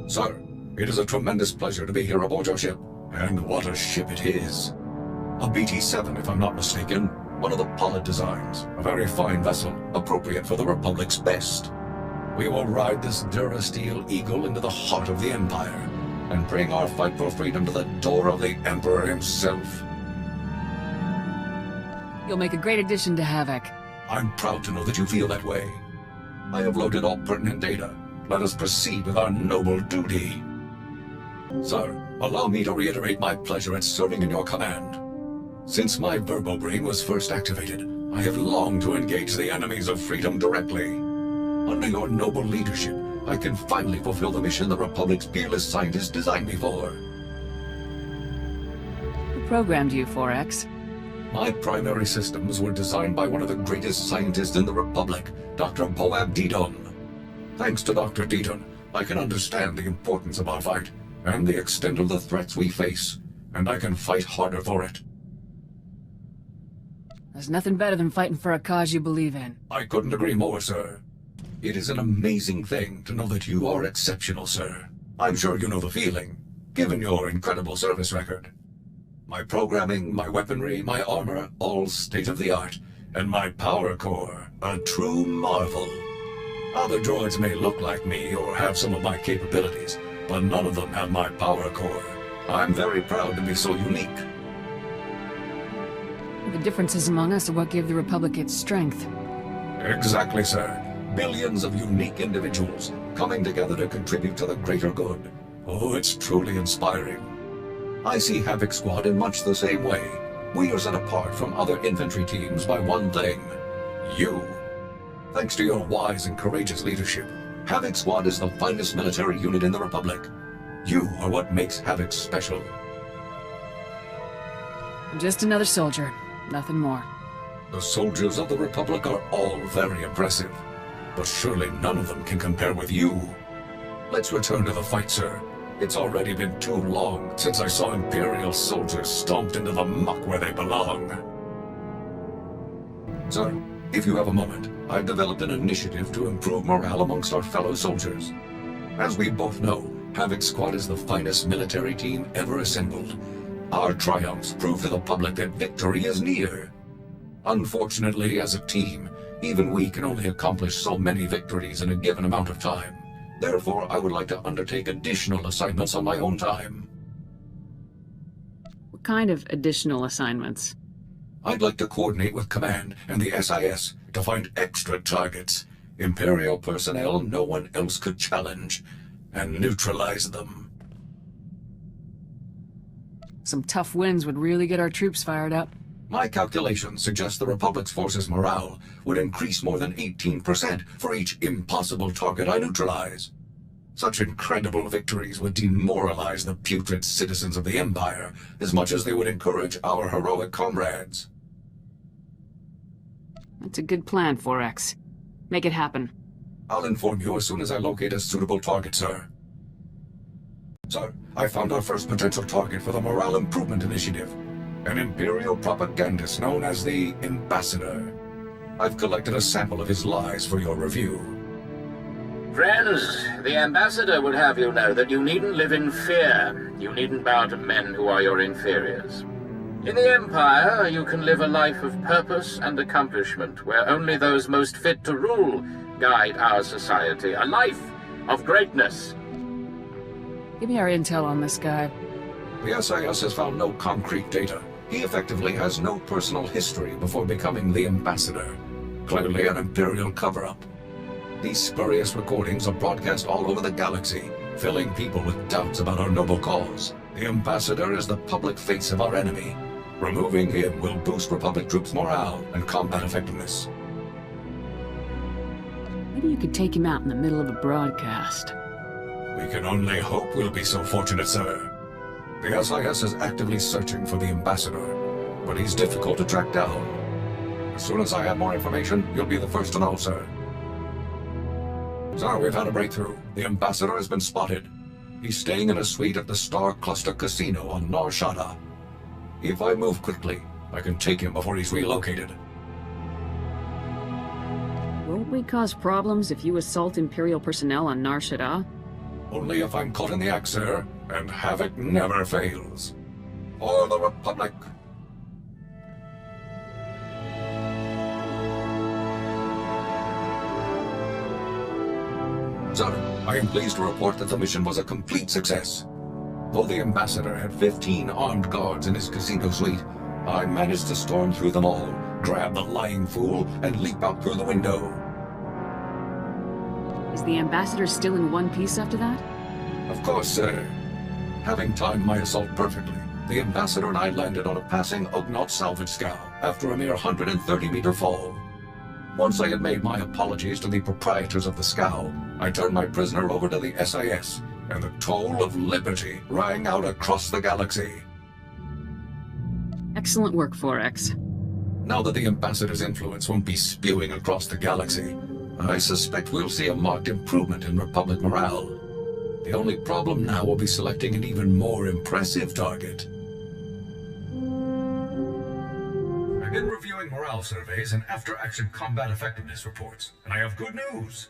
Sir, it is a tremendous pleasure to be here aboard your ship. And what a ship it is. A BT-7, if I'm not mistaken. One of the Pollard designs. A very fine vessel, appropriate for the Republic's best. We will ride this Durasteel Eagle into the heart of the Empire, and bring our fight for freedom to the door of the Emperor himself. You'll make a great addition to Havoc. I'm proud to know that you feel that way. I have loaded all pertinent data. Let us proceed with our noble duty. Sir, allow me to reiterate my pleasure at serving in your command. Since my verbobrain was first activated, I have longed to engage the enemies of freedom directly. Under your noble leadership, I can finally fulfill the mission the Republic's fearless scientists designed me for. Who programmed you, 4X? My primary systems were designed by one of the greatest scientists in the Republic, Dr. Boab Didon. Thanks to Dr. Didon, I can understand the importance of our fight, and the extent of the threats we face, and I can fight harder for it. There's nothing better than fighting for a cause you believe in. I couldn't agree more, sir. It is an amazing thing to know that you are exceptional, sir. I'm sure you know the feeling, given your incredible service record. My programming, my weaponry, my armor, all state-of-the-art, and my power core, a true marvel. Other droids may look like me or have some of my capabilities, but none of them have my power core. I'm very proud to be so unique. The differences among us are what gave the Republic its strength. Exactly, sir. Billions of unique individuals coming together to contribute to the greater good. Oh, it's truly inspiring. I see Havoc Squad in much the same way. We are set apart from other infantry teams by one thing: you. Thanks to your wise and courageous leadership, Havoc Squad is the finest military unit in the Republic. You are what makes Havoc special. I'm just another soldier, nothing more. The soldiers of the Republic are all very impressive, but surely none of them can compare with you. Let's return to the fight, sir. It's already been too long since I saw Imperial soldiers stomped into the muck where they belong. Sir, if you have a moment, I've developed an initiative to improve morale amongst our fellow soldiers. As we both know, Havoc Squad is the finest military team ever assembled. Our triumphs prove to the public that victory is near. Unfortunately, as a team, even we can only accomplish so many victories in a given amount of time. Therefore, I would like to undertake additional assignments on my own time. What kind of additional assignments? I'd like to coordinate with Command and the SIS to find extra targets, Imperial personnel no one else could challenge, and neutralize them. Some tough wins would really get our troops fired up. My calculations suggest the Republic's forces' morale would increase more than 18% for each impossible target I neutralize. Such incredible victories would demoralize the putrid citizens of the Empire as much as they would encourage our heroic comrades. That's a good plan, 4X. Make it happen. I'll inform you as soon as I locate a suitable target, sir. Sir, I found our first potential target for the Morale Improvement Initiative. An Imperial propagandist known as the Ambassador. I've collected a sample of his lies for your review. Friends, the Ambassador would have you know that you needn't live in fear. You needn't bow to men who are your inferiors. In the Empire, you can live a life of purpose and accomplishment, where only those most fit to rule guide our society. A life of greatness. Give me our intel on this guy. The SIS has found no concrete data. He effectively has no personal history before becoming the Ambassador. Clearly an Imperial cover-up. These spurious recordings are broadcast all over the galaxy, filling people with doubts about our noble cause. The Ambassador is the public face of our enemy. Removing him will boost Republic troops' morale and combat effectiveness. Maybe you could take him out in the middle of a broadcast. We can only hope we'll be so fortunate, sir. The SIS is actively searching for the Ambassador, but he's difficult to track down. As soon as I have more information, you'll be the first to know, sir. Sir, we've had a breakthrough. The Ambassador has been spotted. He's staying in a suite at the Star Cluster Casino on Nar Shaddaa. If I move quickly, I can take him before he's relocated. Won't we cause problems if you assault Imperial personnel on Nar Shaddaa? Only if I'm caught in the act, sir, and havoc never fails. For the Republic! Sir, I am pleased to report that the mission was a complete success. Though the ambassador had 15 armed guards in his casino suite, I managed to storm through them all, grab the lying fool, and leap out through the window. Is the ambassador still in one piece after that? Of course, sir. Having timed my assault perfectly, the ambassador and I landed on a passing Ugnaught salvage scow after a mere 130-meter fall. Once I had made my apologies to the proprietors of the scow, I turned my prisoner over to the SIS, and the toll of liberty rang out across the galaxy. Excellent work, Forex. Now that the ambassador's influence won't be spewing across the galaxy, I suspect we'll see a marked improvement in Republic morale. The only problem now will be selecting an even more impressive target. I've been reviewing morale surveys and after-action combat effectiveness reports, and I have good news.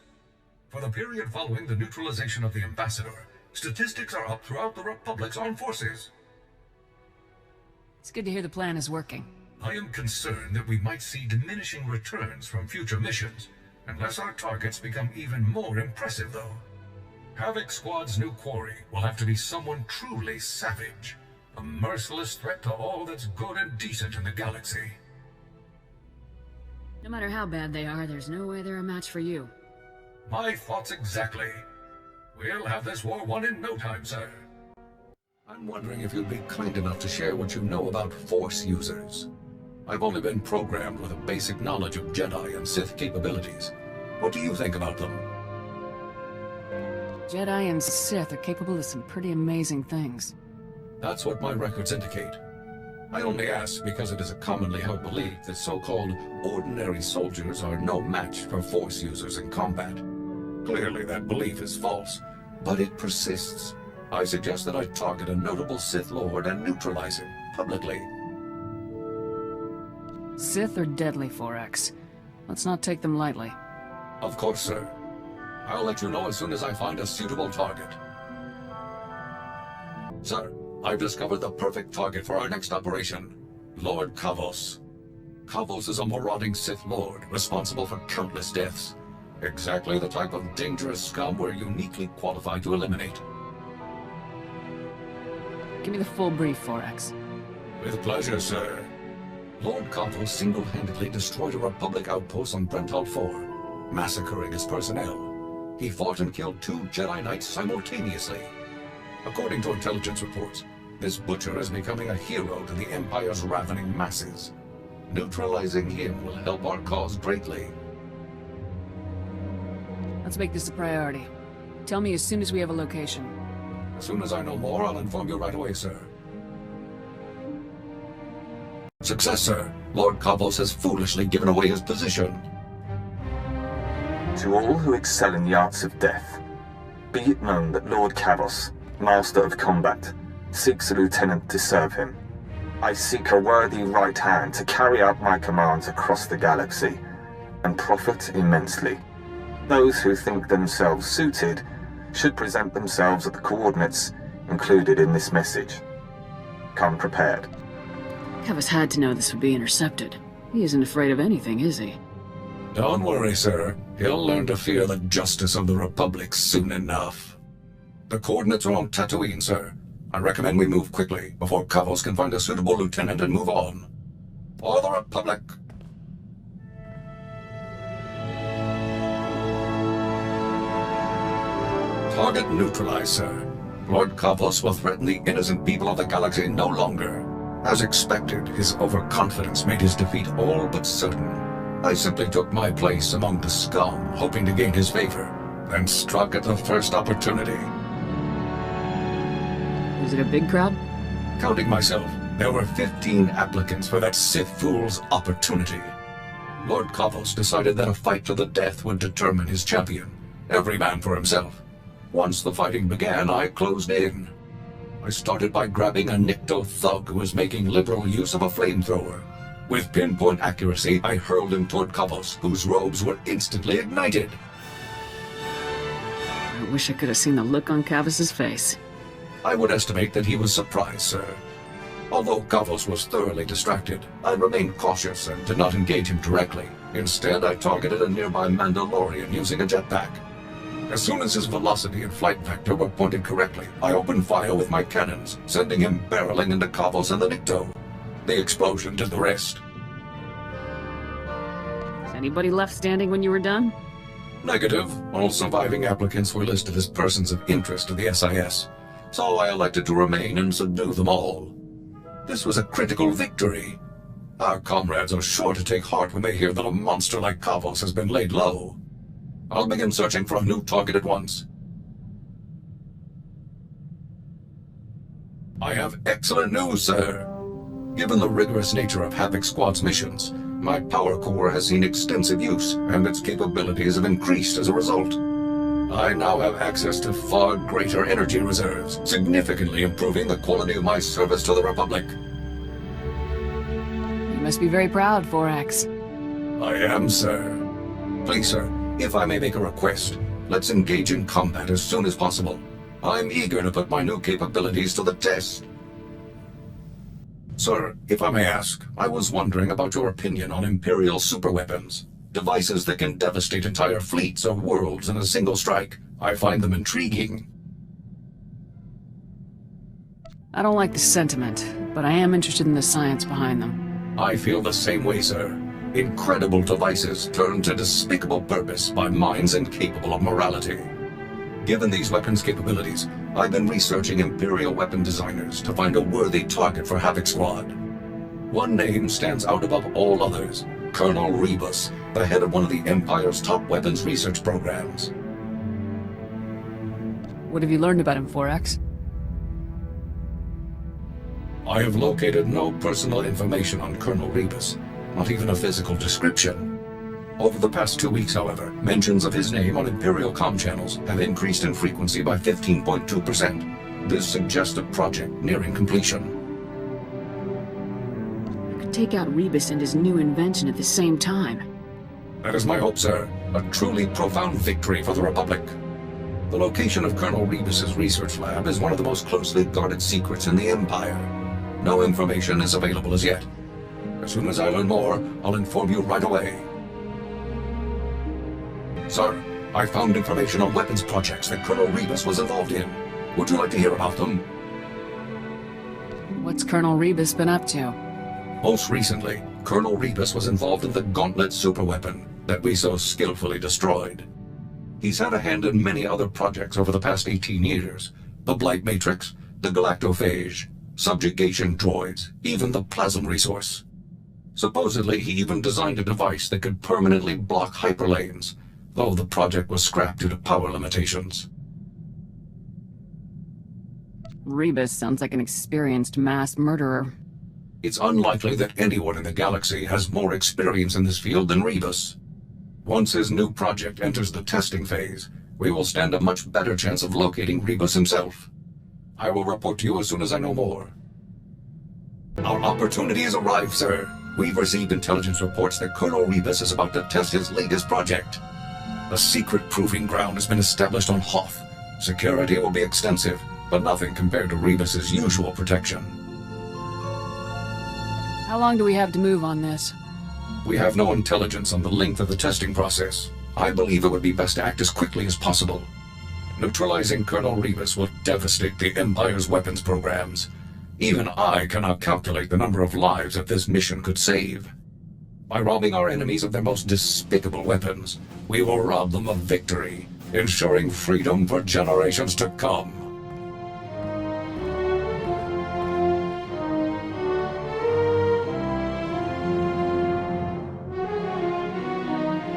For the period following the neutralization of the ambassador, statistics are up throughout the Republic's armed forces. It's good to hear the plan is working. I am concerned that we might see diminishing returns from future missions, unless our targets become even more impressive, though. Havoc Squad's new quarry will have to be someone truly savage, a merciless threat to all that's good and decent in the galaxy. No matter how bad they are, there's no way they're a match for you. My thoughts exactly. We'll have this war won in no time, sir. I'm wondering if you'd be kind enough to share what you know about Force users. I've only been programmed with a basic knowledge of Jedi and Sith capabilities. What do you think about them? Jedi and Sith are capable of some pretty amazing things. That's what my records indicate. I only ask because it is a commonly held belief that so-called ordinary soldiers are no match for Force users in combat. Clearly that belief is false, but it persists. I suggest that I target a notable Sith Lord and neutralize him publicly. Sith are deadly, Forex. Let's not take them lightly. Of course, sir. I'll let you know as soon as I find a suitable target. Sir, I've discovered the perfect target for our next operation. Lord Kavos. Kavos is a marauding Sith Lord, responsible for countless deaths. Exactly the type of dangerous scum we're uniquely qualified to eliminate. Give me the full brief, Forex. With pleasure, sir. Lord Kavos single-handedly destroyed a Republic outpost on Brental 4, massacring his personnel. He fought and killed 2 Jedi Knights simultaneously. According to intelligence reports, this butcher is becoming a hero to the Empire's ravening masses. Neutralizing him will help our cause greatly. Let's make this a priority. Tell me as soon as we have a location. As soon as I know more, I'll inform you right away, sir. Success, sir. Lord Kavos has foolishly given away his position. To all who excel in the arts of death, be it known that Lord Kavos, Master of Combat, seeks a lieutenant to serve him. I seek a worthy right hand to carry out my commands across the galaxy, and profit immensely. Those who think themselves suited should present themselves at the coordinates included in this message. Come prepared. Kavos had to know this would be intercepted. He isn't afraid of anything, is he? Don't worry, sir. He'll learn to fear the justice of the Republic soon enough. The coordinates are on Tatooine, sir. I recommend we move quickly, before Kavos can find a suitable lieutenant and move on. For the Republic! Target neutralized, sir. Lord Kavos will threaten the innocent people of the galaxy no longer. As expected, his overconfidence made his defeat all but certain. I simply took my place among the scum, hoping to gain his favor, then struck at the first opportunity. Was it a big crowd? Counting myself, there were 15 applicants for that Sith fool's opportunity. Lord Kavos decided that a fight to the death would determine his champion, every man for himself. Once the fighting began, I closed in. I started by grabbing a Nikto thug who was making liberal use of a flamethrower. With pinpoint accuracy, I hurled him toward Kavos, whose robes were instantly ignited. It wish I could have seen the look on Cavus's face. I would estimate that he was surprised, sir. Although Cavus was thoroughly distracted, I remained cautious and did not engage him directly. Instead, I targeted a nearby Mandalorian using a jetpack. As soon as his velocity and flight vector were pointed correctly, I opened fire with my cannons, sending him barreling into Cavus and the Nikto. The explosion did the rest. Is anybody left standing when you were done? Negative. All surviving applicants were listed as persons of interest to the SIS, so I elected to remain and subdue them all. This was a critical victory. Our comrades are sure to take heart when they hear that a monster like Cavus has been laid low. I'll begin searching for a new target at once. I have excellent news, sir. Given the rigorous nature of Havoc Squad's missions, my power core has seen extensive use, and its capabilities have increased as a result. I now have access to far greater energy reserves, significantly improving the quality of my service to the Republic. You must be very proud, 4X. I am, sir. Please, sir, if I may make a request, let's engage in combat as soon as possible. I'm eager to put my new capabilities to the test. Sir, if I may ask, I was wondering about your opinion on Imperial superweapons. Devices that can devastate entire fleets or worlds in a single strike. I find them intriguing. I don't like the sentiment, but I am interested in the science behind them. I feel the same way, sir. Incredible devices turned to despicable purpose by minds incapable of morality. Given these weapons' capabilities, I've been researching Imperial weapon designers to find a worthy target for Havoc Squad. One name stands out above all others: Colonel Rebus, the head of one of the Empire's top weapons research programs. What have you learned about him, 4X? I have located no personal information on Colonel Rebus, not even a physical description. Over the past 2 weeks, however, mentions of his name on Imperial comm channels have increased in frequency by 15.2%. This suggests a project nearing completion. You could take out Rebus and his new invention at the same time. That is my hope, sir. A truly profound victory for the Republic. The location of Colonel Rebus's research lab is one of the most closely guarded secrets in the Empire. No information is available as yet. As soon as I learn more, I'll inform you right away. Sir, I found information on weapons projects that Colonel Rebus was involved in. Would you like to hear about them? What's Colonel Rebus been up to? Most recently, Colonel Rebus was involved in the Gauntlet superweapon that we so skillfully destroyed. He's had a hand in many other projects over the past 18 years. The Blight Matrix, the Galactophage, subjugation droids, even the Plasm resource. Supposedly, he even designed a device that could permanently block hyperlanes, though the project was scrapped due to power limitations. Rebus sounds like an experienced mass murderer. It's unlikely that anyone in the galaxy has more experience in this field than Rebus. Once his new project enters the testing phase, we will stand a much better chance of locating Rebus himself. I will report to you as soon as I know more. Our opportunity has arrived, sir. We've received intelligence reports that Colonel Rebus is about to test his latest project. A secret proving ground has been established on Hoth. Security will be extensive, but nothing compared to Rebus's usual protection. How long do we have to move on this? We have no intelligence on the length of the testing process. I believe it would be best to act as quickly as possible. Neutralizing Colonel Rebus will devastate the Empire's weapons programs. Even I cannot calculate the number of lives that this mission could save. By robbing our enemies of their most despicable weapons, we will rob them of victory, ensuring freedom for generations to come.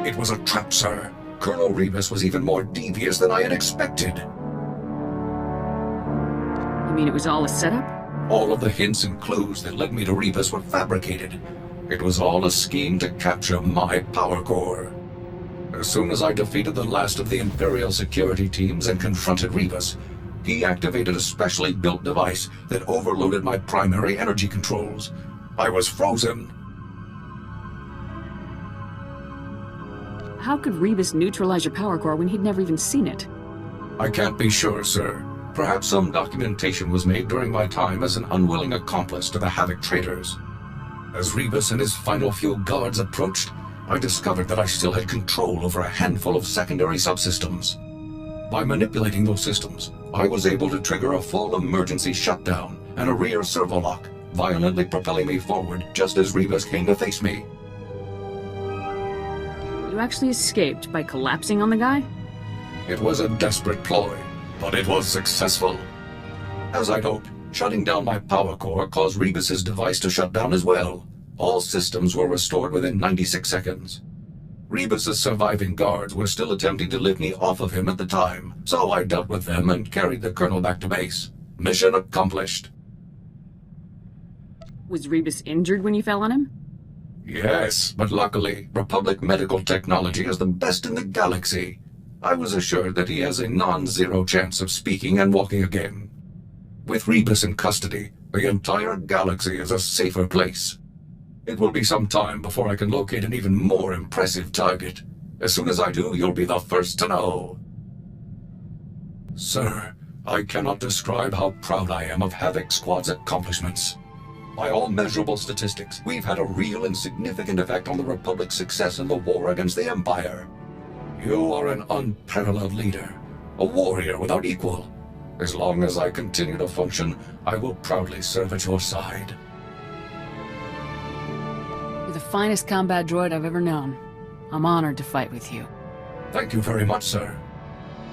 It was a trap, sir. Colonel Rebus was even more devious than I had expected. You mean it was all a setup? All of the hints and clues that led me to Rebus were fabricated. It was all a scheme to capture my power core. As soon as I defeated the last of the Imperial security teams and confronted Rebus, he activated a specially built device that overloaded my primary energy controls. I was frozen. How could Rebus neutralize your power core when he'd never even seen it? I can't be sure, sir. Perhaps some documentation was made during my time as an unwilling accomplice to the Havoc traders. As Rebus and his final few guards approached, I discovered that I still had control over a handful of secondary subsystems. By manipulating those systems, I was able to trigger a full emergency shutdown and a rear servo lock, violently propelling me forward just as Rebus came to face me. You actually escaped by collapsing on the guy? It was a desperate ploy, but it was successful. As I'd hoped, shutting down my power core caused Rebus's device to shut down as well. All systems were restored within 96 seconds. Rebus's surviving guards were still attempting to lift me off of him at the time, so I dealt with them and carried the colonel back to base. Mission accomplished. Was Rebus injured when you fell on him? Yes, but luckily, Republic medical technology is the best in the galaxy. I was assured that he has a non-zero chance of speaking and walking again. With Rebus in custody, the entire galaxy is a safer place. It will be some time before I can locate an even more impressive target. As soon as I do, you'll be the first to know. Sir, I cannot describe how proud I am of Havoc Squad's accomplishments. By all measurable statistics, we've had a real and significant effect on the Republic's success in the war against the Empire. You are an unparalleled leader, a warrior without equal. As long as I continue to function, I will proudly serve at your side. You're the finest combat droid I've ever known. I'm honored to fight with you. Thank you very much, sir.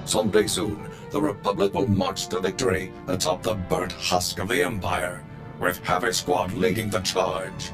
Someday soon, the Republic will march to victory atop the burnt husk of the Empire, with Havoc Squad leading the charge.